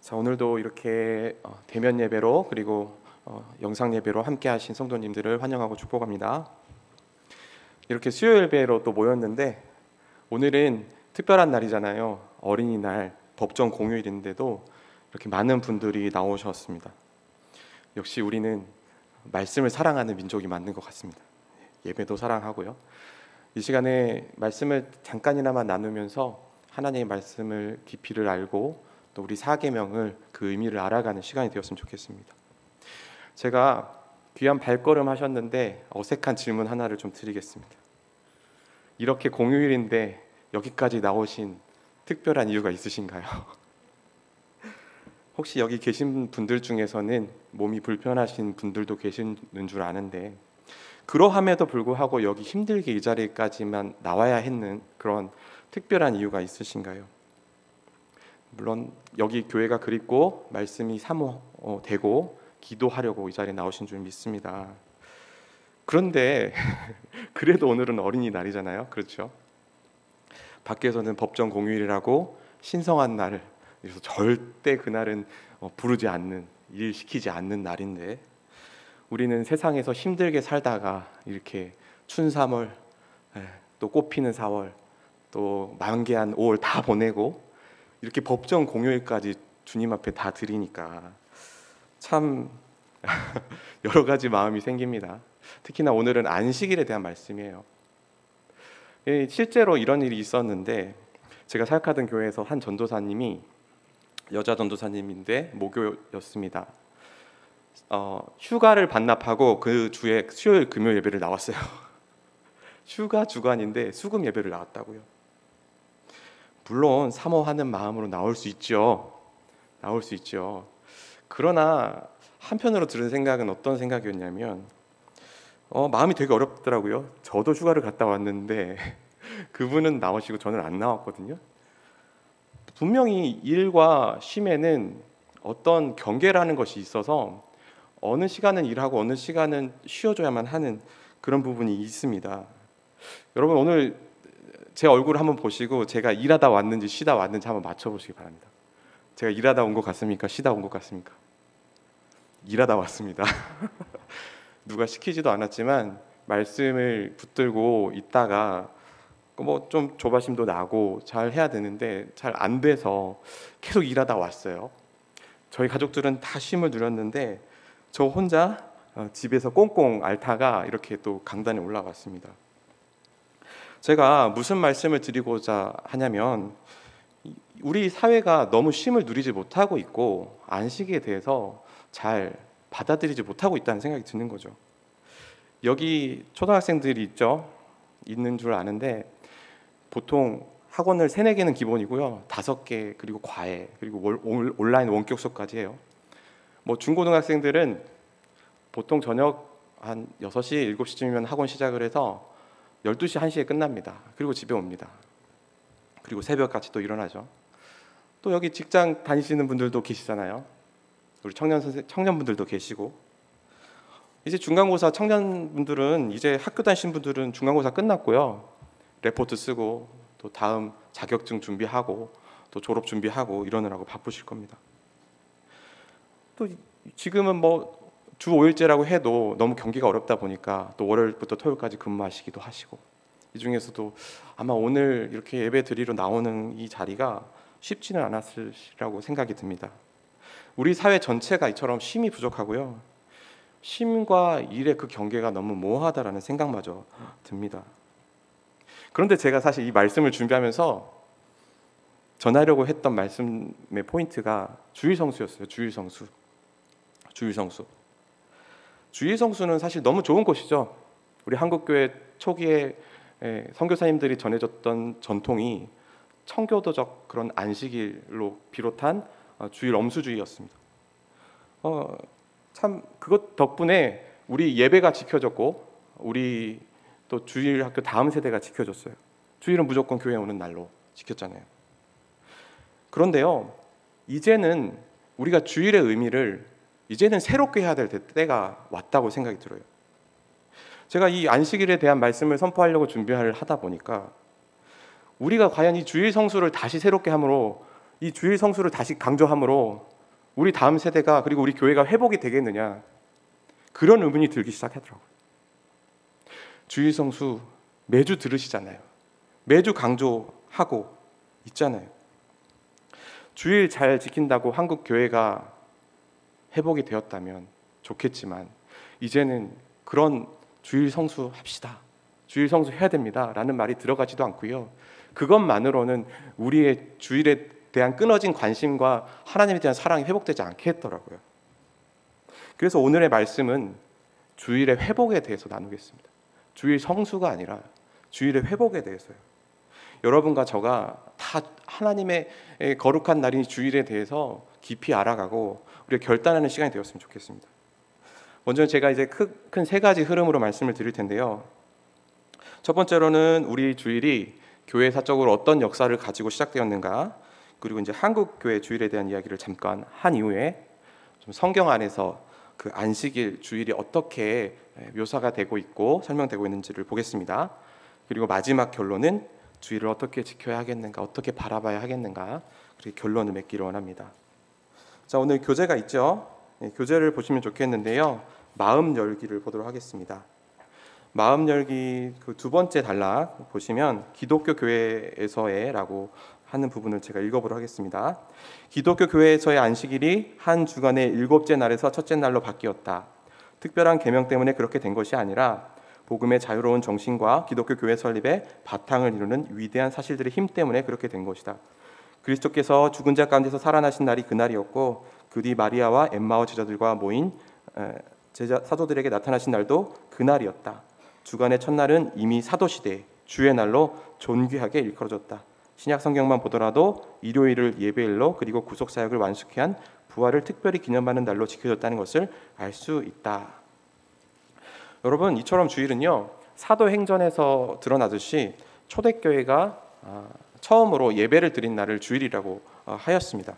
자, 오늘도 이렇게 대면 예배로 그리고 영상 예배로 함께 하신 성도님들을 환영하고 축복합니다. 이렇게 수요 예배로 또 모였는데 오늘은 특별한 날이잖아요. 어린이날, 법정 공휴일인데도 이렇게 많은 분들이 나오셨습니다. 역시 우리는 말씀을 사랑하는 민족이 맞는 것 같습니다. 예배도 사랑하고요. 이 시간에 말씀을 잠깐이나마 나누면서 하나님의 말씀을 깊이를 알고 또 우리 사계명을 그 의미를 알아가는 시간이 되었으면 좋겠습니다. 제가 귀한 발걸음 하셨는데 어색한 질문 하나를 좀 드리겠습니다. 이렇게 공휴일인데 여기까지 나오신 특별한 이유가 있으신가요? 혹시 여기 계신 분들 중에서는 몸이 불편하신 분들도 계시는 줄 아는데 그러함에도 불구하고 여기 힘들게 이 자리까지만 나와야 했는 그런 특별한 이유가 있으신가요? 물론 여기 교회가 그립고 말씀이 사모되고 기도하려고 이 자리에 나오신 줄 믿습니다. 그런데 그래도 오늘은 어린이날이잖아요. 그렇죠? 밖에서는 법정 공휴일이라고 신성한 날을, 그래서 절대 그날은 부르지 않는, 일시키지 않는 날인데 우리는 세상에서 힘들게 살다가 이렇게 춘3월, 또 꽃피는 4월, 또 만개한 5월 다 보내고 이렇게 법정 공휴일까지 주님 앞에 다 드리니까 참 여러 가지 마음이 생깁니다. 특히나 오늘은 안식일에 대한 말씀이에요. 실제로 이런 일이 있었는데 제가 사역하던 교회에서 한 전도사님이 여자 전도사님인데 모교였습니다. 휴가를 반납하고 그 주에 수요일 금요일 예배를 나왔어요. 휴가 주간인데 수금 예배를 나왔다고요. 물론 사모하는 마음으로 나올 수 있죠. 나올 수 있죠. 그러나 한편으로 들은 생각은 어떤 생각이었냐면 마음이 되게 어렵더라고요. 저도 휴가를 갔다 왔는데 그분은 나오시고 저는 안 나왔거든요. 분명히 일과 쉼에는 어떤 경계라는 것이 있어서 어느 시간은 일하고 어느 시간은 쉬어줘야만 하는 그런 부분이 있습니다. 여러분 오늘 제 얼굴을 한번 보시고 제가 일하다 왔는지 쉬다 왔는지 한번 맞춰보시기 바랍니다. 제가 일하다 온 것 같습니까? 쉬다 온 것 같습니까? 일하다 왔습니다. 누가 시키지도 않았지만 말씀을 붙들고 있다가 뭐 좀 조바심도 나고 잘 해야 되는데 잘 안 돼서 계속 일하다 왔어요. 저희 가족들은 다 쉼을 누렸는데 저 혼자 집에서 꽁꽁 앓다가 이렇게 또 강단에 올라왔습니다. 제가 무슨 말씀을 드리고자 하냐면 우리 사회가 너무 쉼을 누리지 못하고 있고 안식에 대해서 잘 받아들이지 못하고 있다는 생각이 드는 거죠. 여기 초등학생들이 있는 줄 아는데 보통 학원을 3-4개는 기본이고요. 5개 그리고 과외 그리고 온라인 원격 수업까지 해요. 뭐 중고등학생들은 보통 저녁 한 6시, 7시쯤이면 학원 시작을 해서 12시, 1시에 끝납니다. 그리고 집에 옵니다. 그리고 새벽같이 또 일어나죠. 또 여기 직장 다니시는 분들도 계시잖아요. 우리 청년분들도 계시고 이제 중간고사 청년분들은 이제 학교 다니신 분들은 중간고사 끝났고요. 레포트 쓰고 또 다음 자격증 준비하고 또 졸업 준비하고 이러느라고 바쁘실 겁니다. 또 지금은 뭐 주 5일제라고 해도 너무 경기가 어렵다 보니까 또 월요일부터 토요일까지 근무하시기도 하시고 이 중에서도 아마 오늘 이렇게 예배 드리러 나오는 이 자리가 쉽지는 않았으리라고 생각이 듭니다. 우리 사회 전체가 이처럼 쉼이 부족하고요. 쉼과 일의 그 경계가 너무 모호하다라는 생각마저 듭니다. 그런데 제가 사실 이 말씀을 준비하면서 전하려고 했던 말씀의 포인트가 주일성수였어요. 주일성수는 사실 너무 좋은 것이죠. 우리 한국교회 초기에 선교사님들이 전해줬던 전통이 청교도적 그런 안식일로 비롯한 주일 엄수주의였습니다. 참 그것 덕분에 우리 예배가 지켜졌고 우리 또 주일 학교 다음 세대가 지켜졌어요. 주일은 무조건 교회에 오는 날로 지켰잖아요. 그런데요, 이제는 우리가 주일의 의미를 이제는 새롭게 해야 될 때가 왔다고 생각이 들어요. 제가 이 안식일에 대한 말씀을 선포하려고 준비를 하다 보니까 우리가 과연 이 주일 성수를 다시 새롭게 함으로 이 주일 성수를 다시 강조함으로 우리 다음 세대가 그리고 우리 교회가 회복이 되겠느냐, 그런 의문이 들기 시작하더라고요. 주일 성수 매주 들으시잖아요. 매주 강조하고 있잖아요. 주일 잘 지킨다고 한국 교회가 회복이 되었다면 좋겠지만, 이제는 그런 주일 성수 합시다, 주일 성수 해야 됩니다 라는 말이 들어가지도 않고요. 그것만으로는 우리의 주일에 대한 끊어진 관심과 하나님에 대한 사랑이 회복되지 않겠더라고요. 그래서 오늘의 말씀은 주일의 회복에 대해서 나누겠습니다. 주일 성수가 아니라 주일의 회복에 대해서요. 여러분과 저가 다 하나님의 거룩한 날인 주일에 대해서 깊이 알아가고 우리가 결단하는 시간이 되었으면 좋겠습니다. 먼저 제가 이제 큰 세 가지 흐름으로 말씀을 드릴 텐데요. 첫 번째로는 우리 주일이 교회사적으로 어떤 역사를 가지고 시작되었는가, 그리고 이제 한국 교회 주일에 대한 이야기를 잠깐 한 이후에 좀 성경 안에서 그 안식일 주일이 어떻게 묘사가 되고 있고 설명되고 있는지를 보겠습니다. 그리고 마지막 결론은 주일을 어떻게 지켜야 하겠는가, 어떻게 바라봐야 하겠는가, 그렇게 결론을 맺기를 원합니다. 자, 오늘 교재가 있죠. 교재를 보시면 좋겠는데요. 마음 열기를 보도록 하겠습니다. 마음 열기 그 두 번째 단락 보시면 기독교 교회에서의라고 하는 부분을 제가 읽어보도록 하겠습니다. 기독교 교회에서의 안식일이 한 주간의 일곱째 날에서 첫째 날로 바뀌었다. 특별한 계명 때문에 그렇게 된 것이 아니라 복음의 자유로운 정신과 기독교 교회 설립의 바탕을 이루는 위대한 사실들의 힘 때문에 그렇게 된 것이다. 그리스도께서 죽은 자 가운데서 살아나신 날이 그날이었고, 그 뒤 마리아와 엠마오 제자들과 모인 사도들에게 나타나신 날도 그날이었다. 주간의 첫날은 이미 사도시대 주의 날로 존귀하게 일컬어졌다. 신약 성경만 보더라도 일요일을 예배일로, 그리고 구속사역을 완수케 한 부활을 특별히 기념하는 날로 지켜졌다는 것을 알 수 있다. 여러분, 이처럼 주일은요, 사도행전에서 드러나듯이 초대교회가 처음으로 예배를 드린 날을 주일이라고 하였습니다.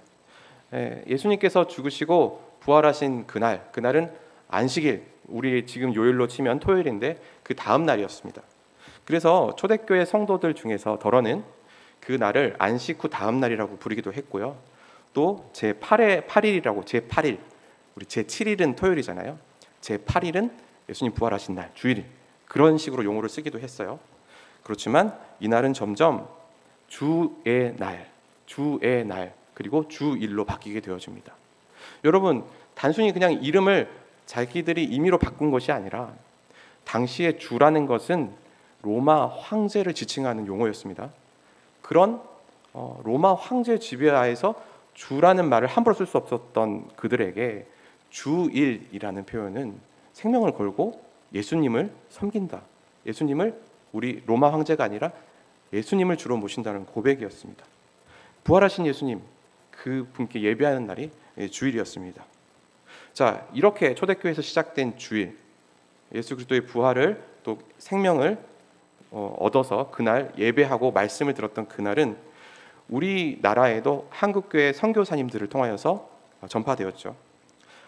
예수님께서 죽으시고 부활하신 그날은 안식일, 우리 지금 요일로 치면 토요일인데 그 다음 날이었습니다. 그래서 초대교회 성도들 중에서 더러는 그 날을 안식 후 다음 날이라고 부르기도 했고요. 또 제8일이라고, 제8일, 우리 제7일은 토요일이잖아요. 제8일은 예수님 부활하신 날, 주일, 그런 식으로 용어를 쓰기도 했어요. 그렇지만 이 날은 점점 주의 날, 그리고 주일로 바뀌게 되어집니다. 여러분, 단순히 그냥 이름을 자기들이 임의로 바꾼 것이 아니라 당시에 주라는 것은 로마 황제를 지칭하는 용어였습니다. 그런 로마 황제 지배하에서 주라는 말을 함부로 쓸 수 없었던 그들에게 주일이라는 표현은 생명을 걸고 예수님을 섬긴다, 예수님을, 우리 로마 황제가 아니라 예수님을 주로 모신다는 고백이었습니다. 부활하신 예수님, 그 분께 예배하는 날이 주일이었습니다. 자, 이렇게 초대교회에서 시작된 주일, 예수 그리스도의 부활을 또 생명을 얻어서 그날 예배하고 말씀을 들었던 그날은 우리나라에도 한국교회 선교사님들을 통하여서 전파되었죠.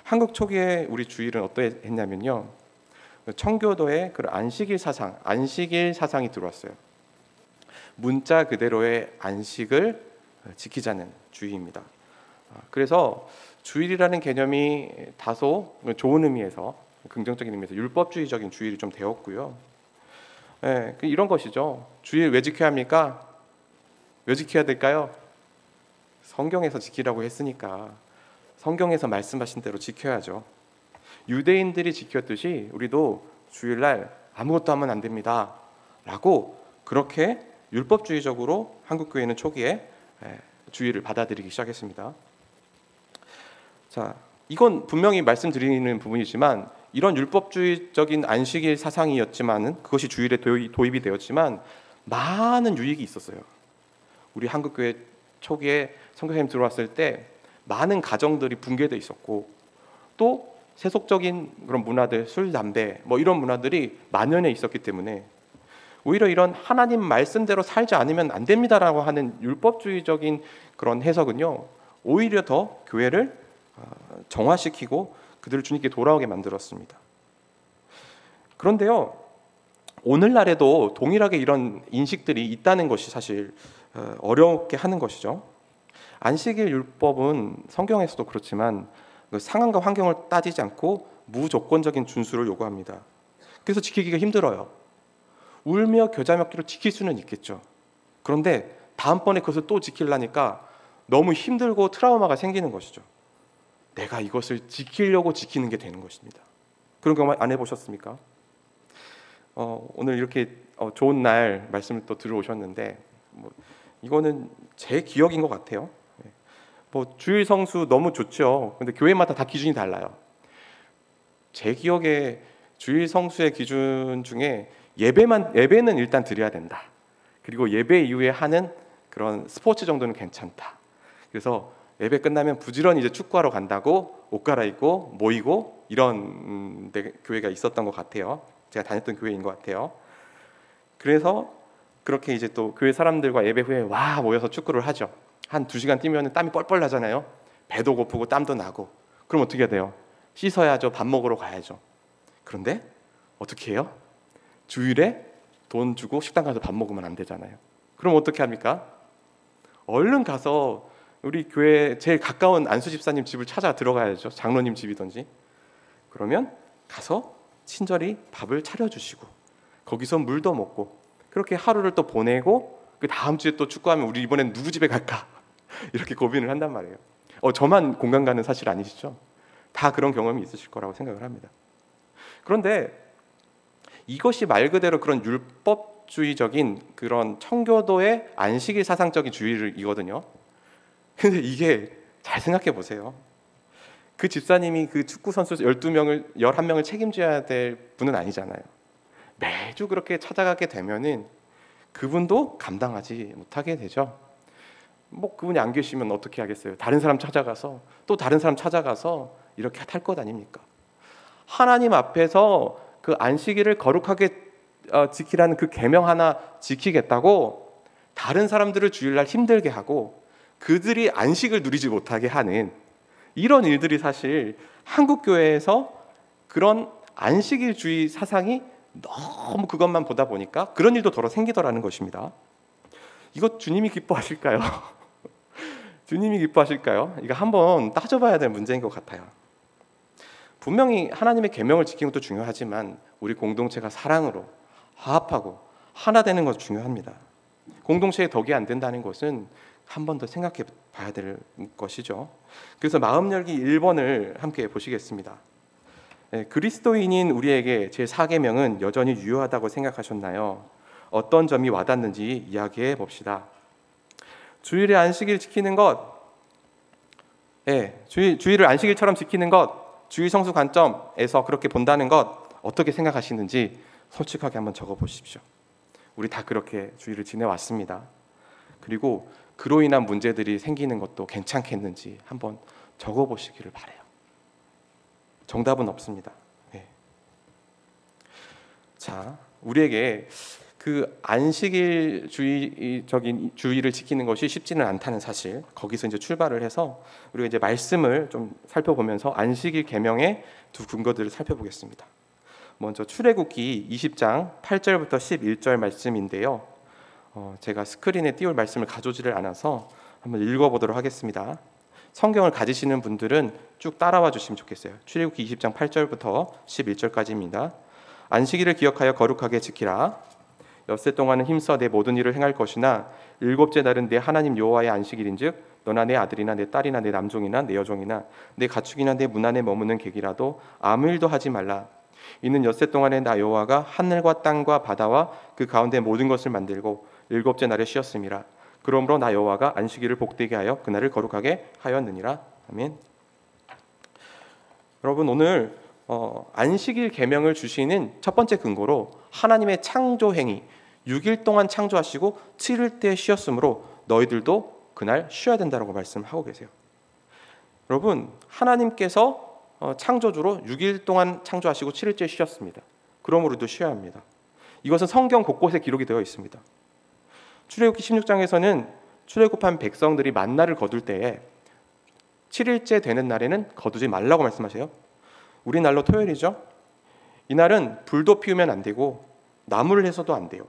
한국 초기에 우리 주일은 어떠했냐면요, 청교도의 그런 안식일 사상이 들어왔어요. 문자 그대로의 안식을 지키자는 주의입니다. 그래서 주일이라는 개념이 다소 좋은 의미에서, 긍정적인 의미에서 율법주의적인 주일이 좀 되었고요. 이런 것이죠. 주일 왜 지켜야 합니까? 왜 지켜야 될까요? 성경에서 지키라고 했으니까 성경에서 말씀하신 대로 지켜야죠. 유대인들이 지켰듯이 우리도 주일날 아무것도 하면 안 됩니다 라고, 그렇게 율법주의적으로 한국교회는 초기에 주일을 받아들이기 시작했습니다. 자, 이건 분명히 말씀드리는 부분이지만, 이런 율법주의적인 안식일 사상이었지만, 그것이 주일에 도입이 되었지만 많은 유익이 있었어요. 우리 한국교회 초기에 선교사님 들어왔을 때 많은 가정들이 붕괴돼 있었고, 또 세속적인 그런 문화들, 술, 담배 이런 문화들이 만연해 있었기 때문에 오히려 이런 하나님 말씀대로 살지 않으면 안 됩니다라고 하는 율법주의적인 그런 해석은요, 오히려 더 교회를 정화시키고 그들을 주님께 돌아오게 만들었습니다. 그런데요, 오늘날에도 동일하게 이런 인식들이 있다는 것이 사실 어렵게 하는 것이죠. 안식일 율법은 성경에서도 그렇지만 그 상황과 환경을 따지지 않고 무조건적인 준수를 요구합니다. 그래서 지키기가 힘들어요. 울며 겨자 먹기로 지킬 수는 있겠죠. 그런데 다음번에 그것을 또 지키려니까 너무 힘들고 트라우마가 생기는 것이죠. 내가 이것을 지키려고 지키는 게 되는 것입니다. 그런 경험 안 해보셨습니까? 오늘 이렇게 좋은 날 말씀을 또 들어오셨는데 이거는 제 기억인 것 같아요. 주일 성수 너무 좋죠. 근데 교회마다 다 기준이 달라요. 제 기억에 주일 성수의 기준 중에 예배는 일단 드려야 된다. 그리고 예배 이후에 하는 그런 스포츠 정도는 괜찮다. 그래서 예배 끝나면 부지런히 이제 축구하러 간다고 옷 갈아입고 모이고 이런 교회가 있었던 것 같아요. 제가 다녔던 교회인 것 같아요. 그래서 그렇게 이제 또 교회 사람들과 예배 후에 와 모여서 축구를 하죠. 한 2시간 뛰면 땀이 뻘뻘 나잖아요. 배도 고프고 땀도 나고. 그럼 어떻게 해야 돼요? 씻어야죠. 밥 먹으러 가야죠. 그런데 어떻게 해요? 주일에 돈 주고 식당 가서 밥 먹으면 안 되잖아요. 그럼 어떻게 합니까? 얼른 가서 우리 교회 제일 가까운 안수 집사님 집을 찾아 들어가야죠. 장로님 집이든지. 그러면 가서 친절히 밥을 차려주시고 거기서 물도 먹고 그렇게 하루를 또 보내고 그 다음 주에 또 축구하면 우리 이번엔 누구 집에 갈까? 이렇게 고민을 한단 말이에요. 저만 공감 가는 사실 아니시죠? 다 그런 경험이 있으실 거라고 생각을 합니다. 그런데 이것이 말 그대로 그런 율법주의적인 그런 청교도의 안식일 사상적인 주의이거든요. 근데 이게 잘 생각해 보세요. 그 집사님이 그 축구 선수 11명을 책임져야 될 분은 아니잖아요. 매주 그렇게 찾아가게 되면은 그분도 감당하지 못하게 되죠. 그분이 안 계시면 어떻게 하겠어요? 다른 사람 찾아가서 또 다른 사람 찾아가서 이렇게 탈 것 아닙니까? 하나님 앞에서 그 안식일을 거룩하게 지키라는 그 계명 하나 지키겠다고 다른 사람들을 주일날 힘들게 하고 그들이 안식을 누리지 못하게 하는 이런 일들이 사실 한국 교회에서 그런 안식일주의 사상이 너무 그것만 보다 보니까 그런 일도 더러 생기더라는 것입니다. 이거 주님이 기뻐하실까요? 주님이 기뻐하실까요? 이거 한번 따져봐야 될 문제인 것 같아요. 분명히 하나님의 계명을 지키는 것도 중요하지만 우리 공동체가 사랑으로 화합하고 하나 되는 것도 중요합니다. 공동체의 덕이 안 된다는 것은 한 번 더 생각해 봐야 될 것이죠. 그래서 마음 열기 1번을 함께 보시겠습니다. 그리스도인인 우리에게 제4계명은 여전히 유효하다고 생각하셨나요? 어떤 점이 와닿는지 이야기해 봅시다. 주일에 안식일 지키는 것, 주일을 안식일처럼 지키는 것, 주일 성수 관점에서 그렇게 본다는 것 어떻게 생각하시는지 솔직하게 한번 적어 보십시오. 우리 다 그렇게 주일을 지내왔습니다. 그리고 그로 인한 문제들이 생기는 것도 괜찮겠는지 한번 적어 보시기를 바라요. 정답은 없습니다. 자, 우리에게 그 안식일주의적인 주의를 지키는 것이 쉽지는 않다는 사실, 거기서 이제 출발을 해서 우리가 이제 말씀을 좀 살펴보면서 안식일 계명의 두 근거들을 살펴보겠습니다. 먼저 출애굽기 20장 8절부터 11절 말씀인데요. 제가 스크린에 띄울 말씀을 가져오지를 않아서 한번 읽어보도록 하겠습니다. 성경을 가지시는 분들은 쭉 따라와 주시면 좋겠어요. 출애굽기 20장 8절부터 11절까지입니다. 안식일을 기억하여 거룩하게 지키라. 엿새 동안은 힘써 내 모든 일을 행할 것이나 일곱째 날은 내 하나님 여호와의 안식일인즉 너나 내 아들이나 내 딸이나 내 남종이나 내 여종이나 내 가축이나 내 문 안에 머무는 객이라도 아무 일도 하지 말라. 이는 엿새 동안에 나 여호와가 하늘과 땅과 바다와 그 가운데 모든 것을 만들고 일곱째 날에 쉬었음이라. 그러므로 나 여호와가 안식일을 복되게 하여 그날을 거룩하게 하였느니라. 아멘. 여러분, 오늘 안식일 계명을 주시는 첫 번째 근거로 하나님의 창조 행위, 6일 동안 창조하시고 7일 때 쉬었으므로 너희들도 그날 쉬어야 된다고 말씀하고 계세요. 여러분, 하나님께서 창조주로 6일 동안 창조하시고 7일째 쉬었습니다. 그러므로 우리도 쉬어야 합니다. 이것은 성경 곳곳에 기록이 되어 있습니다. 출애굽기 16장에서는 출애굽한 백성들이 만나를 거둘 때에 7일째 되는 날에는 거두지 말라고 말씀하세요. 우리 날로 토요일이죠. 이날은 불도 피우면 안 되고 나무를 해서도 안 돼요.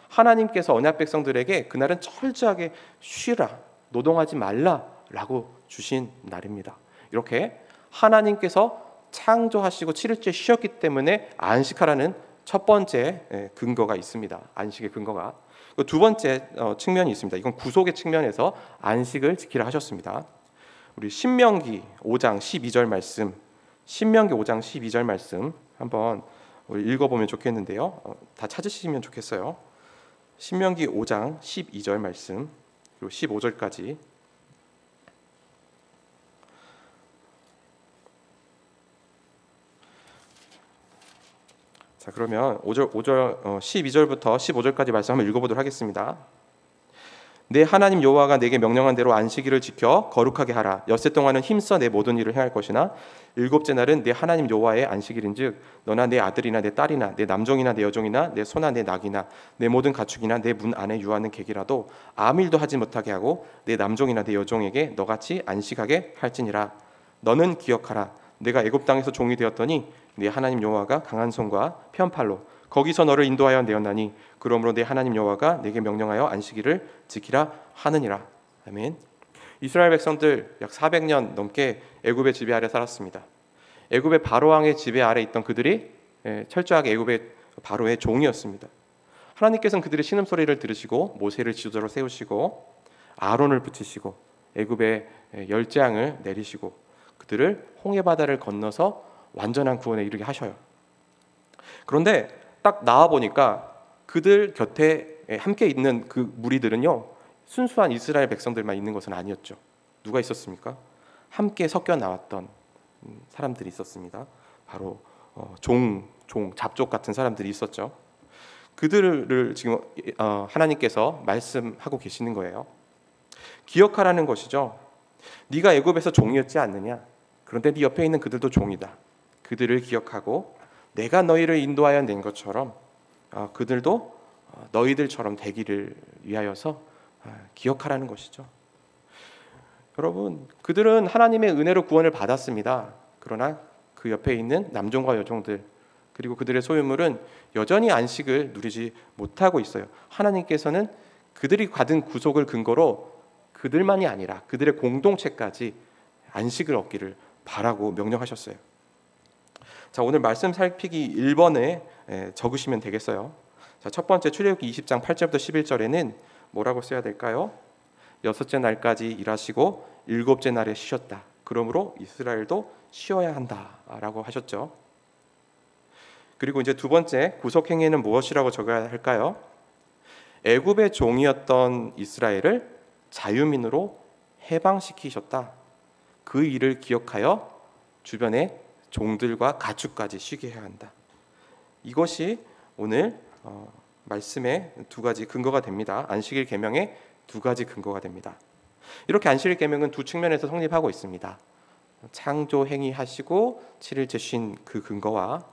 하나님께서 언약 백성들에게 그날은 철저하게 쉬라, 노동하지 말라라고 주신 날입니다. 이렇게 하나님께서 창조하시고 7일째 쉬었기 때문에 안식하라는 첫 번째 근거가 있습니다. 안식의 근거가. 두 번째 측면이 있습니다. 이건 구속의 측면에서 안식을 지키라 하셨습니다. 우리 신명기 5장 12절 말씀, 신명기 5장 12절 말씀 한번 우리 읽어보면 좋겠는데요. 다 찾으시면 좋겠어요. 신명기 5장 12절 말씀 그리고 15절까지. 자, 그러면 12절부터 15절까지 말씀 한번 읽어보도록 하겠습니다. 내 하나님 여호와가 내게 명령한 대로 안식일을 지켜 거룩하게 하라. 엿새 동안은 힘써 내 모든 일을 행할 것이나 일곱째 날은 내 하나님 여호와의 안식일인즉 너나 내 아들이나 내 딸이나 내 남종이나 내 여종이나 내 소나 내 낙이나 내 모든 가축이나 내 문 안에 유하는 객이라도 아무 일도 하지 못하게 하고 내 남종이나 내 여종에게 너같이 안식하게 할지니라. 너는 기억하라. 내가 애굽 땅에서 종이 되었더니 네 하나님 여호와가 강한 손과 편팔로 거기서 너를 인도하여 내었나니 그러므로 내 하나님 여호와가 내게 명령하여 안식일을 지키라 하느니라. 아멘. 이스라엘 백성들 약 400년 넘게 애굽의 지배 아래 살았습니다. 애굽의 바로 왕의 지배 아래 있던 그들이 철저하게 애굽의 바로의 종이었습니다. 하나님께서는 그들의 신음소리를 들으시고 모세를 지도자로 세우시고 아론을 붙이시고 애굽의 열재앙을 내리시고 그들을 홍해 바다를 건너서 완전한 구원에 이르게 하셔요. 그런데 딱 나와 보니까 그들 곁에 함께 있는 그 무리들은요, 순수한 이스라엘 백성들만 있는 것은 아니었죠. 누가 있었습니까? 함께 섞여 나왔던 사람들이 있었습니다. 바로 잡족 같은 사람들이 있었죠. 그들을 지금 하나님께서 말씀하고 계시는 거예요. 기억하라는 것이죠. 네가 애굽에서 종이었지 않느냐? 그런데 네 옆에 있는 그들도 종이다. 그들을 기억하고 내가 너희를 인도하여 낸 것처럼 그들도 너희들처럼 되기를 위하여서 기억하라는 것이죠. 여러분, 그들은 하나님의 은혜로 구원을 받았습니다. 그러나 그 옆에 있는 남종과 여종들 그리고 그들의 소유물은 여전히 안식을 누리지 못하고 있어요. 하나님께서는 그들이 받은 구속을 근거로 그들만이 아니라 그들의 공동체까지 안식을 얻기를 바라고 명령하셨어요. 자, 오늘 말씀 살피기 1번에 적으시면 되겠어요. 자, 첫 번째 출애굽기 20장 8절부터 11절에는 뭐라고 써야 될까요? 여섯째 날까지 일하시고 일곱째 날에 쉬셨다. 그러므로 이스라엘도 쉬어야 한다라고 하셨죠. 그리고 이제 두 번째 구속 행위는 무엇이라고 적어야 할까요? 애굽의 종이었던 이스라엘을 자유민으로 해방시키셨다. 그 일을 기억하여 주변의 종들과 가축까지 쉬게 해야 한다. 이것이 오늘 말씀의 두 가지 근거가 됩니다. 안식일 계명의 두 가지 근거가 됩니다. 이렇게 안식일 계명은 두 측면에서 성립하고 있습니다. 창조 행위하시고 7일째 쉰 그 근거와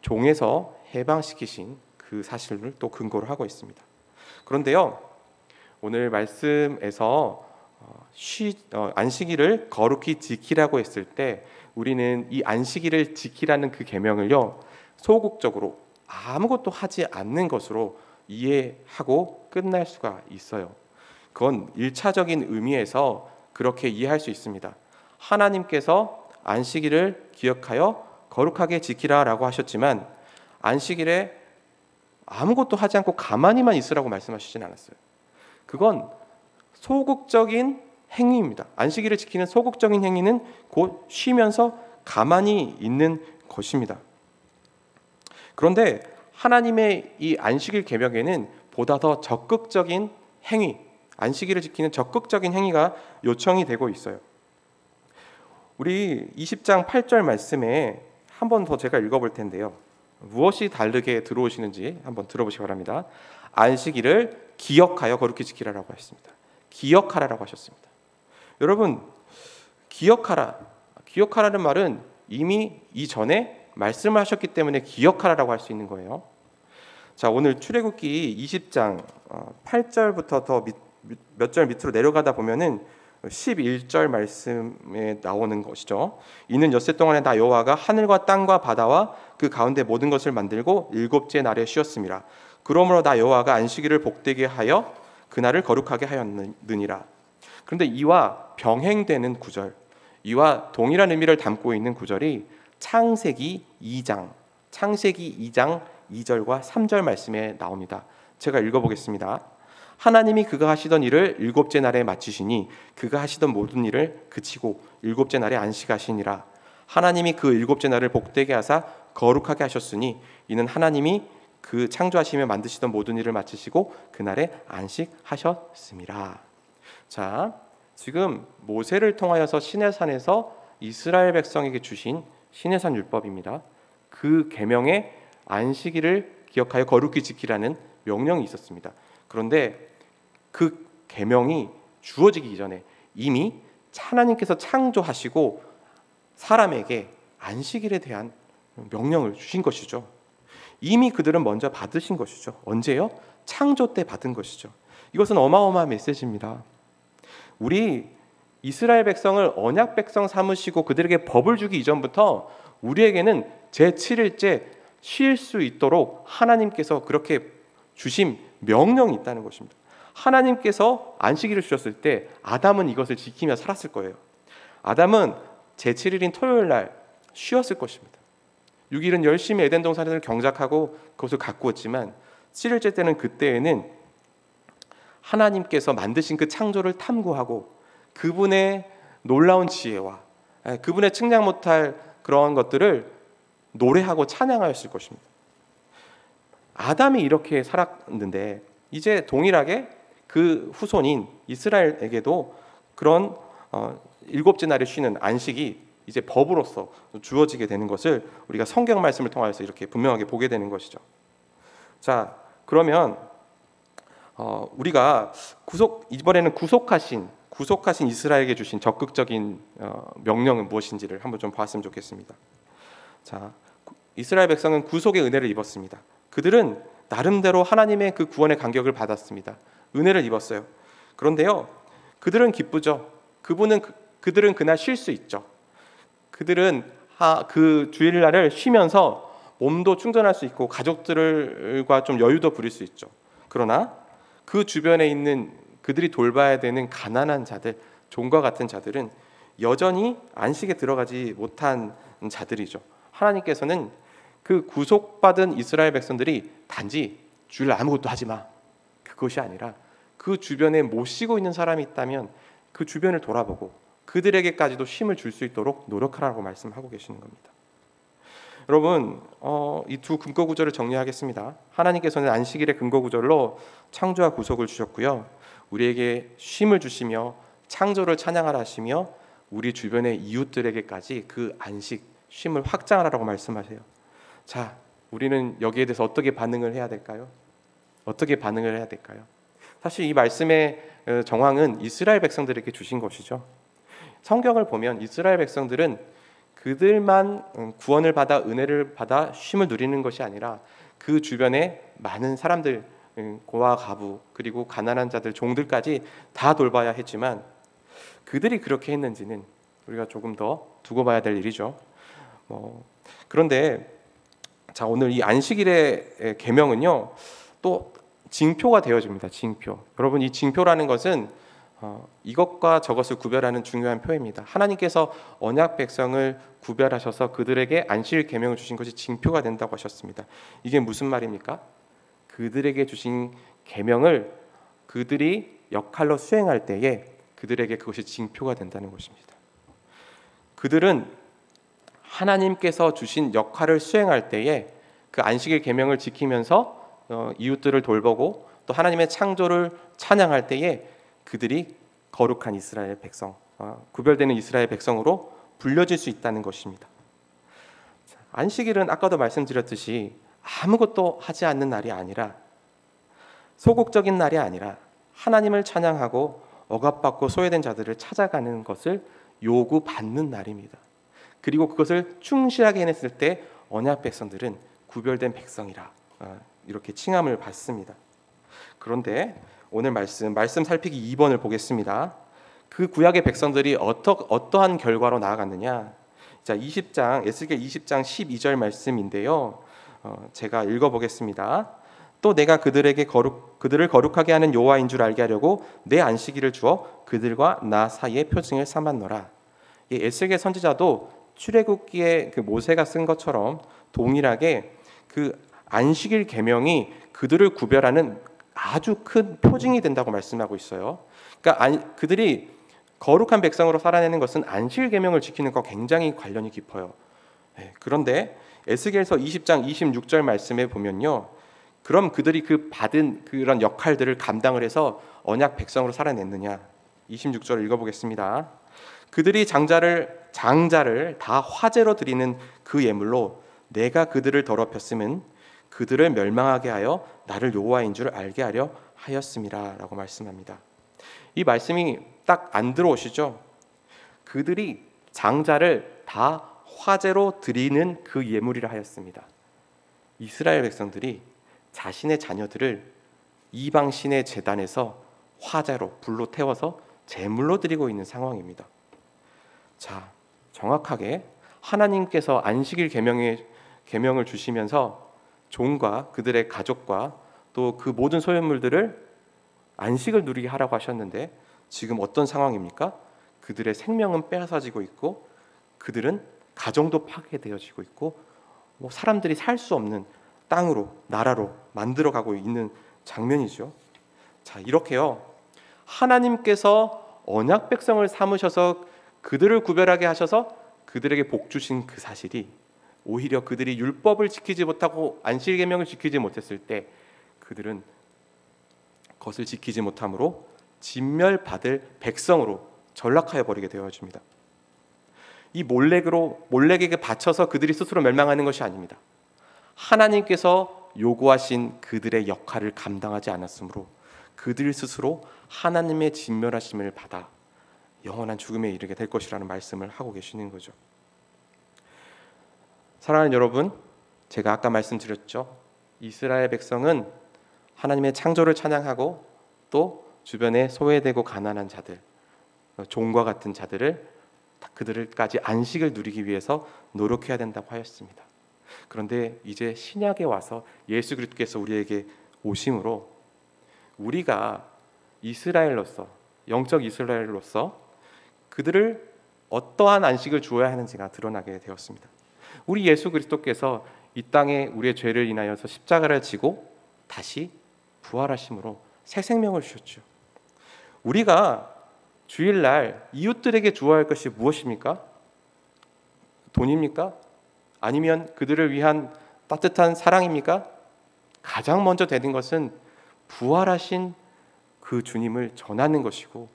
종에서 해방시키신 그 사실을 또 근거로 하고 있습니다. 그런데요, 오늘 말씀에서 안식일을 거룩히 지키라고 했을 때 우리는 이 안식일을 지키라는 그 계명을요, 소극적으로 아무것도 하지 않는 것으로 이해하고 끝날 수가 있어요. 그건 1차적인 의미에서 그렇게 이해할 수 있습니다. 하나님께서 안식일을 기억하여 거룩하게 지키라라고 하셨지만 안식일에 아무것도 하지 않고 가만히만 있으라고 말씀하시진 않았어요. 그건 소극적인 행위입니다. 안식일을 지키는 소극적인 행위는 곧 쉬면서 가만히 있는 것입니다. 그런데 하나님의 이 안식일 계명에는 보다 더 적극적인 행위, 안식일을 지키는 적극적인 행위가 요청이 되고 있어요. 우리 20장 8절 말씀에 한 번 더 제가 읽어볼 텐데요. 무엇이 다르게 들어오시는지 한번 들어보시기 바랍니다. 안식일을 기억하여 거룩히 지키라라고 하셨습니다. 기억하라라고 하셨습니다. 여러분, 기억하라는 말은 이미 이전에 말씀을 하셨기 때문에 기억하라라고 할 수 있는 거예요. 자, 오늘 출애굽기 20장 8절부터 더 몇 절 밑으로 내려가다 보면은 11절 말씀에 나오는 것이죠. 이는 엿새 동안에 나 여호와가 하늘과 땅과 바다와 그 가운데 모든 것을 만들고 일곱째 날에 쉬었습니다. 그러므로 나 여호와가 안식일을 복되게 하여 그날을 거룩하게 하였느니라. 그런데 이와 병행되는 구절, 이와 동일한 의미를 담고 있는 구절이 창세기 2장 2절과 3절 말씀에 나옵니다. 제가 읽어보겠습니다. 하나님이 그가 하시던 일을 일곱째 날에 마치시니 그가 하시던 모든 일을 그치고 일곱째 날에 안식하시니라. 하나님이 그 일곱째 날을 복되게 하사 거룩하게 하셨으니 이는 하나님이 그 창조하시며 만드시던 모든 일을 마치시고 그날에 안식하셨습니다. 자, 지금 모세를 통하여서 시내산에서 이스라엘 백성에게 주신 시내산 율법입니다. 그 계명에 안식일을 기억하여 거룩히 지키라는 명령이 있었습니다. 그런데 그 계명이 주어지기 이전에 이미 하나님께서 창조하시고 사람에게 안식일에 대한 명령을 주신 것이죠. 이미 그들은 먼저 받으신 것이죠. 언제요? 창조 때 받은 것이죠. 이것은 어마어마한 메시지입니다. 우리 이스라엘 백성을 언약 백성 삼으시고 그들에게 법을 주기 이전부터 우리에게는 제7일째 쉴 수 있도록 하나님께서 그렇게 주신 명령이 있다는 것입니다. 하나님께서 안식일을 주셨을 때 아담은 이것을 지키며 살았을 거예요. 아담은 제7일인 토요일 날 쉬었을 것입니다. 6일은 열심히 에덴 동산을 경작하고 그것을 가꾸었지만 7일째 때는 그때에는 하나님께서 만드신 그 창조를 탐구하고 그분의 놀라운 지혜와 그분의 측량 못할 그러한 것들을 노래하고 찬양하였을 것입니다. 아담이 이렇게 살았는데 이제 동일하게 그 후손인 이스라엘에게도 그런 일곱째 날에 쉬는 안식이 이제 법으로서 주어지게 되는 것을 우리가 성경 말씀을 통해서 이렇게 분명하게 보게 되는 것이죠. 자, 그러면 우리가 이번에는 구속하신 이스라엘에게 주신 적극적인 명령은 무엇인지를 한번 좀 봤으면 좋겠습니다. 자, 이스라엘 백성은 구속의 은혜를 입었습니다. 그들은 나름대로 하나님의 그 구원의 간격을 받았습니다. 은혜를 입었어요. 그런데요, 그들은 기쁘죠. 그들은 그날 쉴 수 있죠. 그들은 그 주일날을 쉬면서 몸도 충전할 수 있고 가족들과 좀 여유도 부릴 수 있죠. 그러나 그 주변에 있는 그들이 돌봐야 되는 가난한 자들, 종과 같은 자들은 여전히 안식에 들어가지 못한 자들이죠. 하나님께서는 그 구속받은 이스라엘 백성들이 단지 주일 아무것도 하지 마, 그것이 아니라 그 주변에 못 쉬고 있는 사람이 있다면 그 주변을 돌아보고 그들에게까지도 쉼을 줄 수 있도록 노력하라고 말씀하고 계시는 겁니다. 여러분, 이 두 근거 구절을 정리하겠습니다. 하나님께서는 안식일의 근거 구절로 창조와 구속을 주셨고요, 우리에게 쉼을 주시며 창조를 찬양하라 하시며 우리 주변의 이웃들에게까지 그 안식, 쉼을 확장하라고 말씀하세요. 자, 우리는 여기에 대해서 어떻게 반응을 해야 될까요? 어떻게 반응을 해야 될까요? 사실 이 말씀의 정황은 이스라엘 백성들에게 주신 것이죠. 성경을 보면 이스라엘 백성들은 그들만 구원을 받아 은혜를 받아 쉼을 누리는 것이 아니라 그 주변에 많은 사람들, 고아 가부 그리고 가난한 자들, 종들까지 다 돌봐야 했지만 그들이 그렇게 했는지는 우리가 조금 더 두고 봐야 될 일이죠. 그런데 자, 오늘 이 안식일의 계명은요 또 징표가 되어집니다. 징표. 여러분, 이 징표라는 것은 이것과 저것을 구별하는 중요한 표입니다. 하나님께서 언약 백성을 구별하셔서 그들에게 안식일 계명을 주신 것이 징표가 된다고 하셨습니다. 이게 무슨 말입니까? 그들에게 주신 계명을 그들이 역할로 수행할 때에 그들에게 그것이 징표가 된다는 것입니다. 그들은 하나님께서 주신 역할을 수행할 때에 그 안식일 계명을 지키면서 이웃들을 돌보고 또 하나님의 창조를 찬양할 때에 그들이 거룩한 이스라엘 백성, 구별되는 이스라엘 백성으로 불려질 수 있다는 것입니다. 안식일은 아까도 말씀드렸듯이 아무것도 하지 않는 날이 아니라, 소극적인 날이 아니라 하나님을 찬양하고 억압받고 소외된 자들을 찾아가는 것을 요구받는 날입니다. 그리고 그것을 충실하게 해냈을 때 언약 백성들은 구별된 백성이라 이렇게 칭함을 받습니다. 그런데 오늘 말씀 살피기 2번을 보겠습니다. 그 구약의 백성들이 어떠한 결과로 나아갔느냐? 자, 에스겔 20장 12절 말씀인데요. 제가 읽어보겠습니다. 또 내가 그들을 거룩하게 하는 여호와인 줄 알게 하려고 내 안식일을 주어 그들과 나 사이에 표징을 삼았노라. 이 에스겔 선지자도 출애굽기에 그 모세가 쓴 것처럼 동일하게 그 안식일 계명이 그들을 구별하는 아주 큰 표징이 된다고 말씀하고 있어요. 그러니까 그들이 거룩한 백성으로 살아내는 것은 안식일 계명을 지키는 것과 굉장히 관련이 깊어요. 그런데 에스겔서 20장 26절 말씀에 보면요, 그럼 그들이 그 받은 그런 역할들을 감당을 해서 언약 백성으로 살아냈느냐? 26절을 읽어보겠습니다. 그들이 장자를 다 화제로 드리는 그 예물로 내가 그들을 더럽혔음은 그들을 멸망하게 하여 나를 여호와인 줄 알게 하려 하였음이라 라고 말씀합니다. 이 말씀이 딱 안 들어오시죠? 그들이 장자를 다 화제로 드리는 그 예물이라 하였습니다. 이스라엘 백성들이 자신의 자녀들을 이방신의 제단에서 화제로 불로 태워서 제물로 드리고 있는 상황입니다. 자, 정확하게 하나님께서 안식일 계명을 주시면서 종과 그들의 가족과 또 그 모든 소유물들을 안식을 누리게 하라고 하셨는데 지금 어떤 상황입니까? 그들의 생명은 빼앗아지고 있고 그들은 가정도 파괴되어지고 있고 사람들이 살 수 없는 땅으로 나라로 만들어가고 있는 장면이죠. 자, 이렇게요, 하나님께서 언약 백성을 삼으셔서 그들을 구별하게 하셔서 그들에게 복 주신 그 사실이 오히려 그들이 율법을 지키지 못하고 안식 계명을 지키지 못했을 때 그들은 그것을 지키지 못함으로 진멸받을 백성으로 전락하여 버리게 되어집니다. 이 몰렉에게 바쳐서 그들이 스스로 멸망하는 것이 아닙니다. 하나님께서 요구하신 그들의 역할을 감당하지 않았으므로 그들 스스로 하나님의 진멸하심을 받아 영원한 죽음에 이르게 될 것이라는 말씀을 하고 계시는 거죠. 사랑하는 여러분, 제가 아까 말씀드렸죠. 이스라엘 백성은 하나님의 창조를 찬양하고 또 주변에 소외되고 가난한 자들, 종과 같은 자들을 그들까지 안식을 누리기 위해서 노력해야 된다고 하였습니다. 그런데 이제 신약에 와서 예수 그리스도께서 우리에게 오심으로 우리가 이스라엘로서, 영적 이스라엘로서 그들을 어떠한 안식을 주어야 하는지가 드러나게 되었습니다. 우리 예수 그리스도께서 이 땅에 우리의 죄를 인하여서 십자가를 지고 다시 부활하심으로 새 생명을 주셨죠. 우리가 주일날 이웃들에게 주어야 할 것이 무엇입니까? 돈입니까? 아니면 그들을 위한 따뜻한 사랑입니까? 가장 먼저 되는 것은 부활하신 그 주님을 전하는 것이고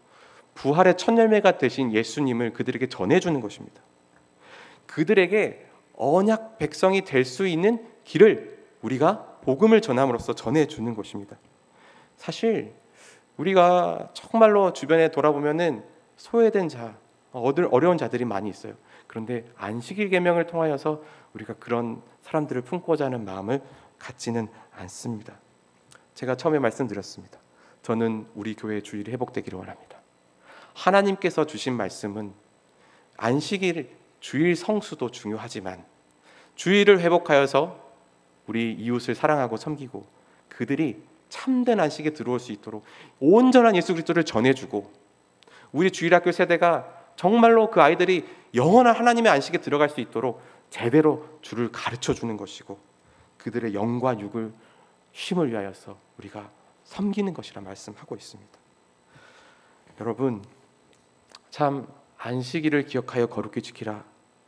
부활의 첫 열매가 되신 예수님을 그들에게 전해주는 것입니다. 그들에게 언약 백성이 될 수 있는 길을 우리가 복음을 전함으로써 전해주는 것입니다. 사실 우리가 정말로 주변에 돌아보면은 소외된 자, 어려운 자들이 많이 있어요. 그런데 안식일 계명을 통하여서 우리가 그런 사람들을 품고자 하는 마음을 갖지는 않습니다. 제가 처음에 말씀드렸습니다. 저는 우리 교회의 주일이 회복되기를 원합니다. 하나님께서 주신 말씀은 안식일 주일 성수도 중요하지만 주일을 회복하여서 우리 이웃을 사랑하고 섬기고 그들이 참된 안식에 들어올 수 있도록 온전한 예수 그리스도를 전해주고 우리 주일학교 세대가 정말로 그 아이들이 영원한 하나님의 안식에 들어갈 수 있도록 제대로 주를 가르쳐주는 것이고 그들의 영과 육을 쉼을 위하여서 우리가 섬기는 것이라 말씀하고 있습니다. 여러분, 참 안식일을 기억하여 거룩히 지키라,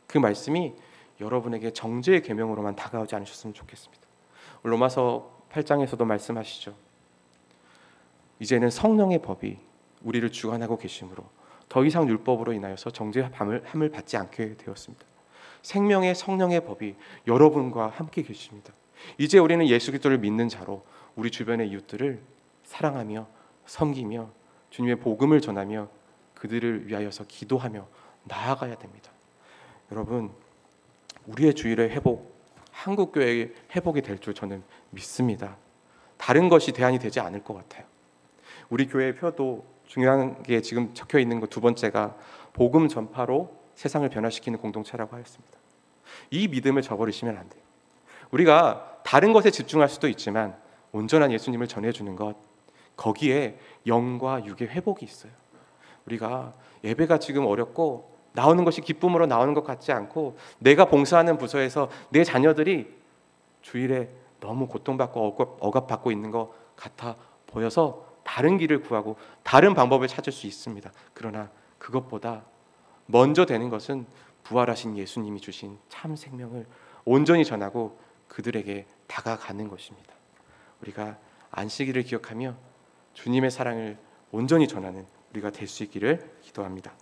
그 말씀이 여러분에게 정죄의 계명으로만 다가오지 않으셨으면 좋겠습니다. 로마서 8장에서도 말씀하시죠. 이제는 성령의 법이 우리를 주관하고 계시므로 더 이상 율법으로 인하여서 정죄함을 받지 않게 되었습니다. 생명의 성령의 법이 여러분과 함께 계십니다. 이제 우리는 예수 그리스도를 믿는 자로 우리 주변의 이웃들을 사랑하며 섬기며 주님의 복음을 전하며 그들을 위하여서 기도하며 나아가야 됩니다. 여러분, 우리의 주일의 회복, 한국교회의 회복이 될 줄 저는 믿습니다. 다른 것이 대안이 되지 않을 것 같아요. 우리 교회의 표도 중요한 게 지금 적혀 있는 것 두 번째가 복음 전파로 세상을 변화시키는 공동체라고 하였습니다. 이 믿음을 저버리시면 안 돼요. 우리가 다른 것에 집중할 수도 있지만 온전한 예수님을 전해주는 것, 거기에 영과 육의 회복이 있어요. 우리가 예배가 지금 어렵고 나오는 것이 기쁨으로 나오는 것 같지 않고, 내가 봉사하는 부서에서 내 자녀들이 주일에 너무 고통받고 억압받고 있는 것 같아 보여서 다른 길을 구하고 다른 방법을 찾을 수 있습니다. 그러나 그것보다 먼저 되는 것은 부활하신 예수님이 주신 참 생명을 온전히 전하고 그들에게 다가가는 것입니다. 우리가 안식일을 기억하며 주님의 사랑을 온전히 전하는 우리가 될 수 있기를 기도합니다.